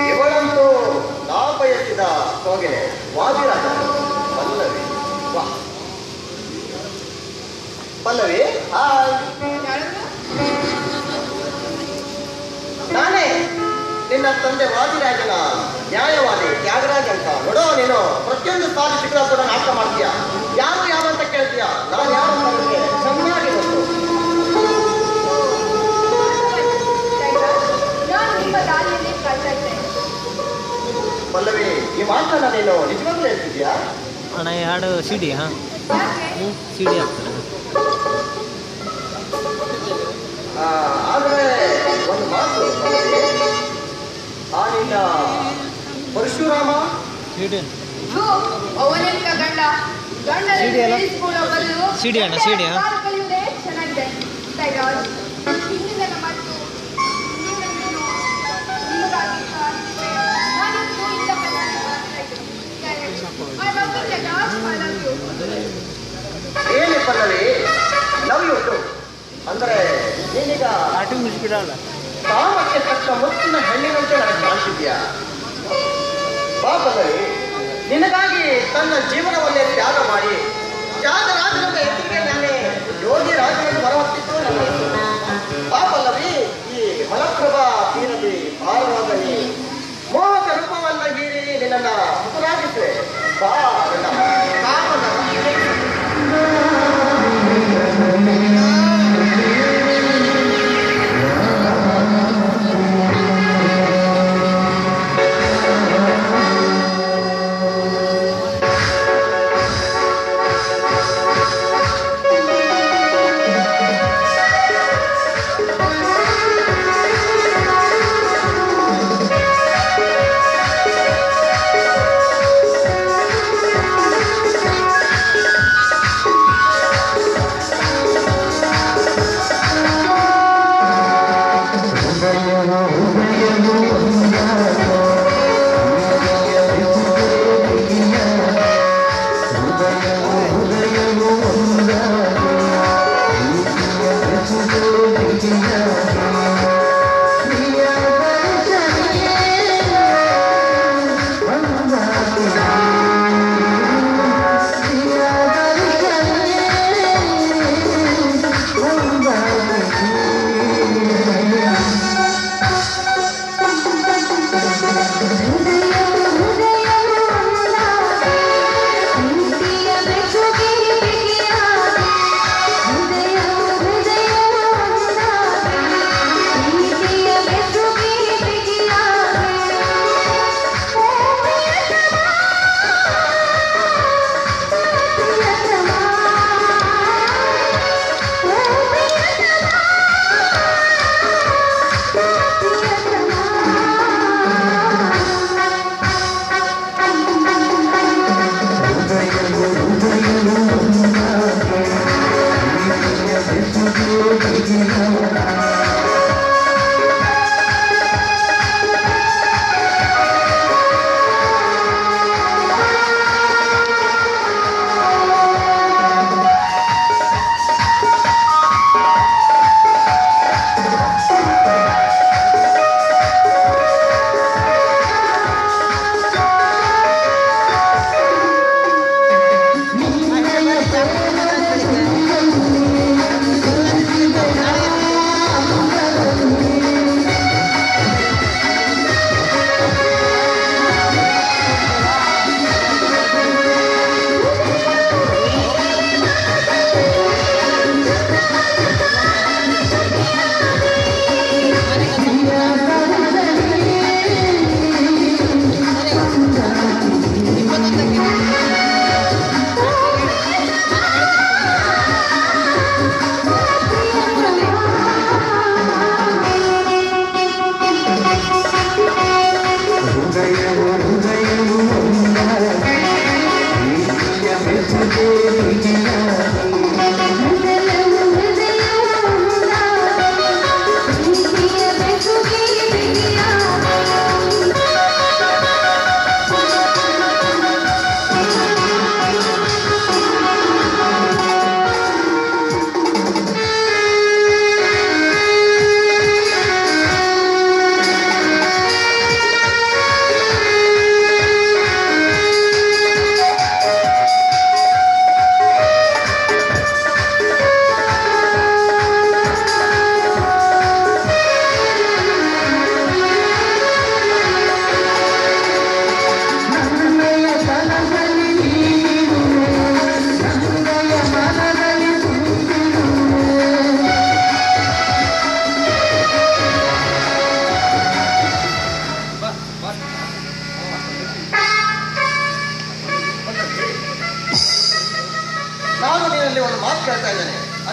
ಇವಳಂತೂ ನಾ ಬಯಸಿದ ಸೋಗೆನೆ ವಾದಿರಾಜ ಪಲ್ಲವಿ. ವಾ ಪಲ್ಲವಿ, ಹಾಯ್. ನಾನೇ ನಿನ್ನ ತಂದೆ ವಾದಿರಾಜನ ನ್ಯಾಯವಾದಿ ತ್ಯಾಗರಾಜ್ ಅಂತ. ನೋಡೋ, ನೀನು ಪ್ರತಿಯೊಂದು ಸಾಲಿ ಸಿಕ್ಕ ಕೂಡ ನಾಟಕ ಮಾಡ್ತೀಯ. ಯಾರು ಯಾರು ಅಂತ ಕೇಳ್ತೀಯ. ನಾನು ಯಾರು ಅಂತ ನನಗೆ ಚೆನ್ನಾಗಿ ಗೊತ್ತು. ಪಲ್ಲವಿ, ಈ ಮಾತನ್ನ ನೀನು ನಿಜವಾಗ್ಲೂ ಹೇಳ್ತಿದ್ಯಾ? ಅಣ್ಣ ಈ ಹಾಡು ಸಿಡಿ. ಹಾಂ ಸಿಡಿ ಆಗ್ತದೆ. ಆದರೆ ಒಂದು ಮಾತು, ಆ ನಿನ್ನ ಪರಶುರಾಮ ಸಿಡಿ ಸಿಡಿ ಅಣ್ಣ ಸಿಡಿ. ಚೆನ್ನಾಗಿದೆ. ಏನೇ ಪಲ್ಲವಿ, ಲವ್ ಯು ಟು ಅಂದರೆ ನೀನೀಗ ಕಾಮಕ್ಕೆ ತಕ್ಕ ಮುತ್ತಿನ ಹೆಣ್ಣಿನಂತೆ ನನಗೆ ಕಾಣಿಸಿದ್ಯಾ? ಬಾ ಪಲ್ಲವಿ, ನಿನಗಾಗಿ ತನ್ನ ಜೀವನವನ್ನೇ ತ್ಯಾಗ ಮಾಡಿ ತ್ಯಾಗರಾಜನ ಎದುರಿಗೆ ನಾನೇ ಯೋಗಿ ರಾಜನನ್ನು ಬರವತ್ತಿದ್ದು ನನ್ನ ಹೆಸರು. ಬಾ ಪಲ್ಲವಿ, ಈ ಮಲಪ್ರಭಾ ತೀರದಿ ಭಾರವಾದಲ್ಲಿ ಮೋಹಕ ರೂಪವನ್ನ ಹೀರಿ ನಿನ್ನನ್ನು ಸುಖರಾಗಿಸುವೆ. ಬಾ ನನ್ನ ಕಾಮನ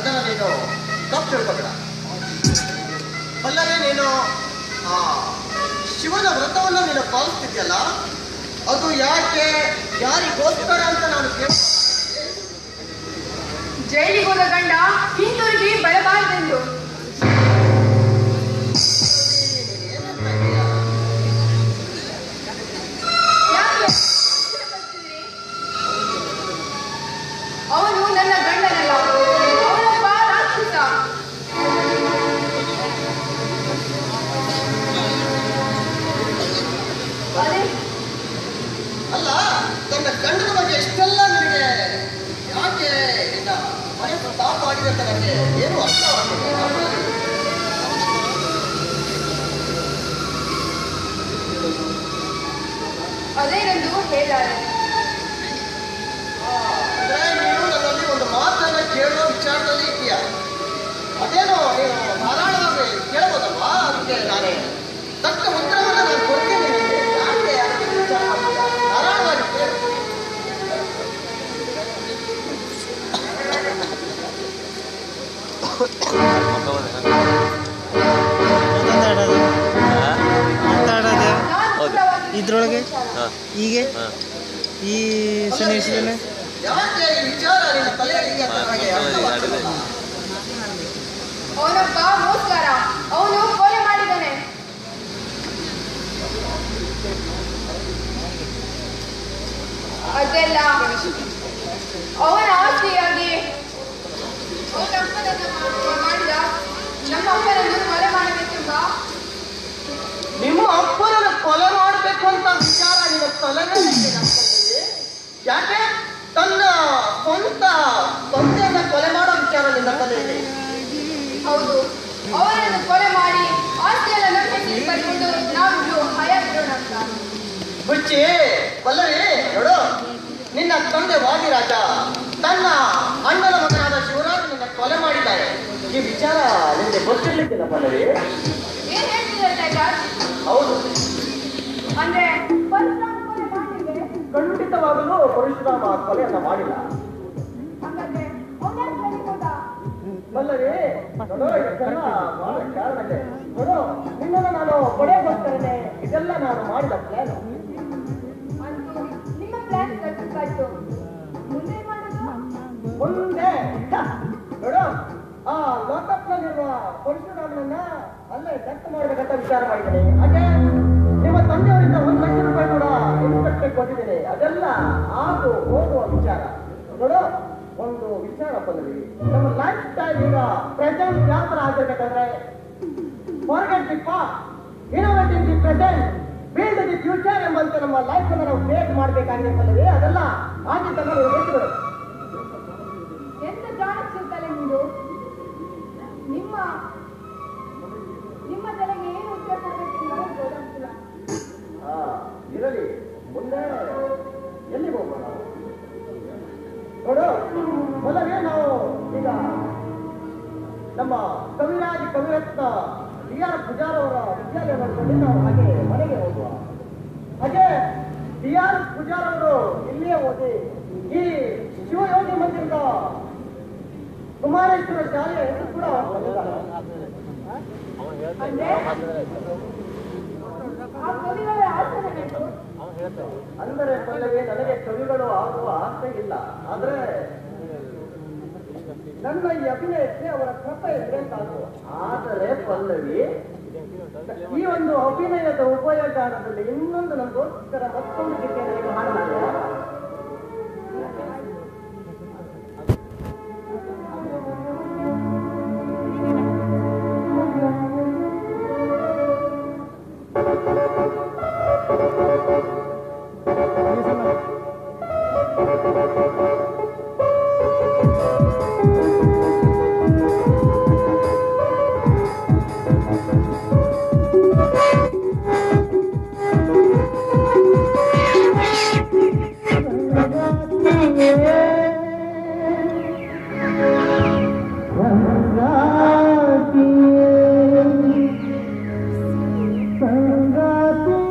ಅದನ್ನ ನೀನು ತಪ್ಪು ತಿಳ್ಕೊಬೇಡ. ಅಲ್ಲದೆ ನೀನು ಆ ಶಿವನ ವ್ರತವನ್ನು ನೀನು ಪಾಲಿಸ್ತಿದ್ಯಲ್ಲ, ಅದು ಯಾಕೆ, ಯಾರಿಗೋಸ್ಕರ ಅಂತ ನಾನು ಕೇಳ. ಜೈಲಿಗೆ ಹೋದ ಗಂಡ ಹಿಂದಿರುಗಿ ಬರಬಾರದೆಂದು. ಅವನು ನನ್ನ ಗಂಡನಲ್ಲ, ಅವನೊಬ್ಬ ರಾಕ್ಷಸ. ಅಲ್ಲ, ತನ್ನ ಗಂಡನ ಬಗ್ಗೆ ಎಷ್ಟೆಲ್ಲ ನಿನಗೆ ಯಾಕೆ ಮನಸ್ಸು ತಾಪ ಆಗಿದೆ ಅಂತ ನನಗೆ ಏನು ಅರ್ಥವಾಗಿದೆ. ಅದೇನೆಂದು ಹೇಳಾರೆ. ಅಂದ್ರೆ ನೀನು ನನ್ನಲ್ಲಿ ಒಂದು ಮಾತನ್ನ ಕೇಳುವ ವಿಚಾರದಲ್ಲಿ ಇದೆಯಾ? ಅದೇನೋ ನೀನು ಧಾರಾಳವಾಗಿ ಕೇಳ್ಬೋದಲ್ವಾ? ಅದಕ್ಕೆ ನಾನೇ ತಕ್ಕ ಉತ್ತರವನ್ನು ನಾನು ಕೊಡ್ತೀನಿ ನಿನಗೆ. ಯಾಕೆ ಅದಕ್ಕೆ ವಿಚಾರ ಮಾಡ್ತೀಯ? ಧಾರಾಳವಾಗಿ ಕೇಳು. ಇದ್ರೊಳಗೆ ಹೀಗೆ ಈ ಸನ್ನಿವೇಶದಲ್ಲಿ ಯಾಕೆ ಈ ವಿಚಾರ ನಿನ್ನ ತಲೆಯಲ್ಲಿ ಅಂತ ನನಗೆ ಅರ್ಥವಾಗ್ತಿಲ್ಲ. ಅವನೊಬ್ಬ ಮೋಸ್ಕರ, ಅವನು ಕೊಲೆ ಮಾಡಿದ್ದಾನೆ. ಅದೆಲ್ಲ ಅವನ ಆಸ್ತಿಯಾಗಿ ಮಾಡಿದ ನಮ್ಮ ಅಪ್ಪನನ್ನು ಕೊಲೆ ಮಾಡಬೇಕೆಂಬ. ನಿಮ್ಮ ಅಪ್ಪನನ್ನು ಕೊಲೆ ಮಾಡಬೇಕು ಅಂತ ವಿಚಾರ ನಿನ್ನ ತಲೆಯಲ್ಲಿ ಯಾಕೆ? ತನ್ನ ಸ್ವಂತ ತಂದೆಯನ್ನ ಕೊಲೆ ಮಾಡೋ ವಿಚಾರ ನಿನ್ನ ತಲೆಯಲ್ಲಿ. ಹೌದು, ಅವರನ್ನು ಕೊಲೆ ಮಾಡಿ ಆಸ್ತಿಯನ್ನ ನಮ್ಮ ಹೆಸರಿಗೆ ಬರ್ಕೊಂಡು ನಾವು ಹಯ ಬಿಡೋಣ ಅಂತ. ಹುಚ್ಚಿ ಬಲ್ಲರಿ, ನೋಡು, ನಿನ್ನ ತಂದೆ ವಾದಿರಾಜ ತನ್ನ ಅಣ್ಣನ ಮಗನಾದ ಶಿವರಾಜನನ್ನ ಕೊಲೆ ಮಾಡಿದ್ದಾರೆ. ಈ ವಿಚಾರ ನಿಮಗೆ ಗೊತ್ತಿರ್ಲಿಕ್ಕಿಲ್ಲ ಬಲ್ಲರಿ? ಏನ್ ಹೇಳ್ತಿದ್ದಾರೆ ಟೈಗರ್? ಹೌದು, ಅಂದ್ರೆ ಪರಶುರಾಮ ಕೊಲೆ ಮಾಡಿದ್ರೆ? ಖಂಡಿತವಾಗಲೂ ಪರಶುರಾಮ ಕೊಲೆಯನ್ನ ಮಾಡಿಲ್ಲ. ಹಾಗಾದ್ರೆ ಅವನ ಹೋದ ಬಲ್ಲರಿ, ನೋಡು, ಇದೆಲ್ಲ ಬಹಳ ಕಾರಣ ಇದೆ. ನೋಡು, ನಿನ್ನನ್ನು ನಾನು ಕೊಡೆಗೋಸ್ಕರನೇ ಇದೆಲ್ಲ ನಾನು ಮಾಡಿದ ಪ್ಲಾನ್. ಅಂತೂ ನಿಮ್ಮ ಪ್ಲಾನ್ ಸಕ್ಸಸ್ ಆಯ್ತು. ಮುಂದೆ ಮಾಡೋದು? ಮುಂದೆ ನೋಡು, ಆ ಲೋಕಪ್ನಲ್ಲಿರುವ ಪರಶುರಾಮನನ್ನ ಅಲ್ಲೇ ಡೆತ್ ಮಾಡಬೇಕಂತ ವಿಚಾರ ಮಾಡಿದ್ದೀನಿ. ಹಾಗೆ ನಿಮ್ಮ ತಂದೆಯವರಿಂದ ₹1,00,000 ಕೂಡ ಇನ್ಸ್ಪೆಕ್ಟರ್ ಕೊಟ್ಟಿದ್ದೀನಿ. ಅದೆಲ್ಲ ಆಗು ಹೋಗುವ ವಿಚಾರ. ನೋಡು, ಒಂದು ವಿಚಾರ ಬಂದ್ರಿ, ನಮ್ಮ ಲೈಫ್ ಸ್ಟೈಲ್ ಈಗ ಪ್ರೆಸೆಂಟ್ ಯಾವ ತರ ಆಗಿರ್ಬೇಕಂದ್ರೆ, forget the past, innovating the present, build the future ಎಂಬಂತೆ ನಮ್ಮ ಲೈಫ್ ಅನ್ನು ನಾವು ಕ್ರಿಯೇಟ್ ಮಾಡಬೇಕಾಗಿದೆ ಬಲ್ಲರಿ. ಅದೆಲ್ಲ ಆಗಿದ್ದನ್ನ ನೀವು ಗೊತ್ತಿದ್ರು. ಎಂತ ಜಾಣಕ್ಕಿರ್ತಾರೆ ನಿಂದು. ನಿಮ್ಮ ತಲೆಗೆ ಏನು ಉತ್ತರ ಕೊಡಬೇಕು ನನಗೆ ಗೊತ್ತಾಗ್ತಿಲ್ಲ. ಇರಲಿ, ಮುಂದೆ ಎಲ್ಲಿಗೆ ಹೋಗೋಣ? ನೋಡು ಮೊದಲೇ ನಾವು ಈಗ ನಮ್ಮ ಕವಿರತ್ನ DR ಪೂಜಾರ್ ಅವರ ವಿದ್ಯಾಲಯ ನೋಡ್ಕೊಂಡು ನಾವು ಹಾಗೆ ಮನೆಗೆ ಹೋಗುವ. ಹಾಗೆ DR ಪೂಜಾರ್ ಅವರು ಇಲ್ಲಿಯೇ ಓದಿ ಈ ಶಿವಯೋಗಿ ಮಂದಿರದ ಕುಮಾರೇಶ್ವರ ಶಾಲೆಯ ಹೆಸರು ಕೂಡ ಅಂದ್ರೆ ಆ ಕವಿಗಳ ಆಸನ ಬೇಕು. ಅಂದರೆ ಪಲ್ಲವಿ, ನನಗೆ ಕವಿಗಳು ಆಗುವ ಆಸೆ ಇಲ್ಲ. ಆದ್ರೆ ನನ್ನ ಈ ಅಭಿನಯಕ್ಕೆ ಅವರ ಕೃಪೆ ಇದ್ರೆ ಸಾಕು. ಆದರೆ ಪಲ್ಲವಿ, ಈ ಒಂದು ಅಭಿನಯದ ಉಪಯೋಗಾನದಲ್ಲಿ ಇನ್ನೊಂದು ನಮಗೋಸ್ಕರ ಮತ್ತೊಂದು ಗೀತೆ ನನಗೆ ಹಾಡಲಾಗ. ಸಂಗಾತಿ